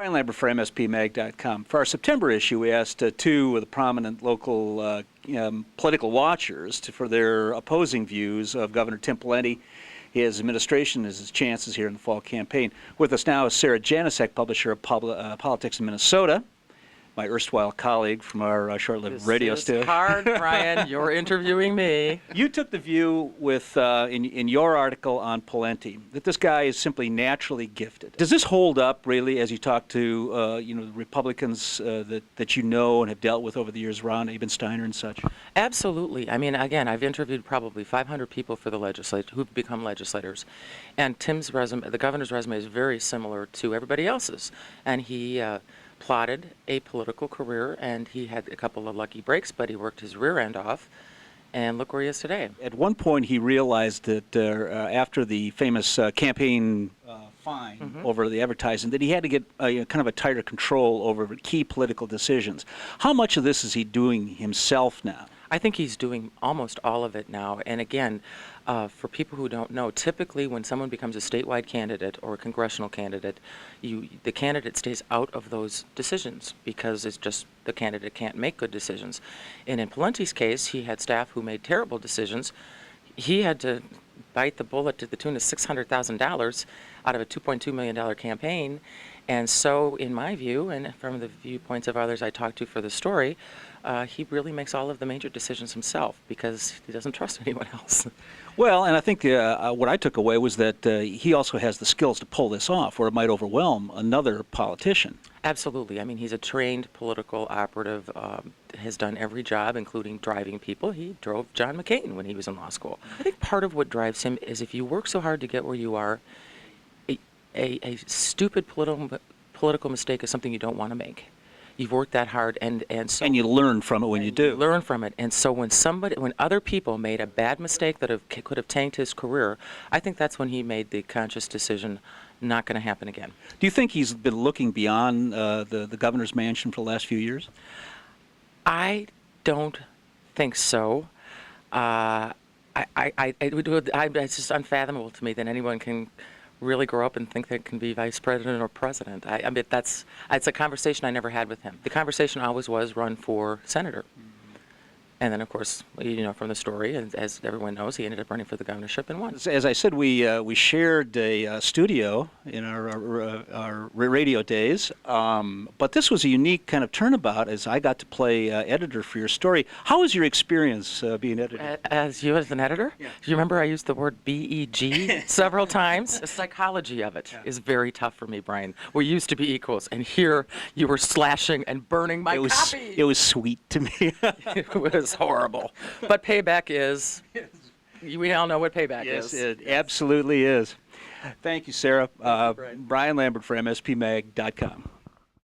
Brian Lambert for mspmag.com. For our September issue, we asked two of the prominent local political watchers for their opposing views of Governor Tim Pawlenty, his administration, his chances here in the fall campaign. With us now is Sarah Janecek, publisher of Politics in Minnesota, my erstwhile colleague from our short-lived radio station. This is hard, Brian. You're interviewing me. You took the view with, in your article on Pawlenty, that this guy is simply naturally gifted. Does this hold up, really, as you talk to the Republicans that you know and have dealt with over the years, Ron Abensteiner and such? Absolutely. I mean, again, I've interviewed probably 500 people for the legislature who've become legislators, and Tim's resume, the governor's resume, is very similar to everybody else's, and he plotted a political career, and he had a couple of lucky breaks, but he worked his rear end off, and look where he is today. At one point, he realized that after the famous campaign fine over the advertising, that he had to get kind of a tighter control over key political decisions. How much of this is he doing himself now? I think he's doing almost all of it now. And again, for people who don't know, typically when someone becomes a statewide candidate or a congressional candidate, the candidate stays out of those decisions because it's just the candidate can't make good decisions. And in Pawlenty's case, he had staff who made terrible decisions. He had to bite the bullet to the tune of $600,000 out of a $2.2 million campaign. And so, in my view, and from the viewpoints of others I talked to for the story, he really makes all of the major decisions himself because he doesn't trust anyone else. Well, and I think what I took away was that he also has the skills to pull this off, or it might overwhelm another politician. Absolutely. I mean, he's a trained political operative, has done every job, including driving people. He drove John McCain when he was in law school. I think part of what drives him is if you work so hard to get where you are, a stupid political mistake is something you don't want to make. You've worked that hard, and you learn from it when you do. You learn from it, and so when other people made a bad mistake that could have tanked his career, I think that's when he made the conscious decision, not going to happen again. Do you think he's been looking beyond the governor's mansion for the last few years? I don't think so. It's just unfathomable to me that anyone can really grow up and think they can be vice president or president. I mean, it's a conversation I never had with him. The conversation always was run for senator. And then, of course, from the story, as everyone knows, he ended up running for the governorship and won. As I said, we shared a studio in our radio days, but this was a unique kind of turnabout as I got to play editor for your story. How was your experience being editor? As an editor? Yeah. Do you remember I used the word B-E-G several times? The psychology of it is very tough for me, Brian. We used to be equals, and here you were slashing and burning my copy. It was sweet to me. It was horrible. But payback is, we all know what payback is. Yes, it absolutely is. Thank you, Sarah. Thank you, Brian. Brian Lambert for mspmag.com.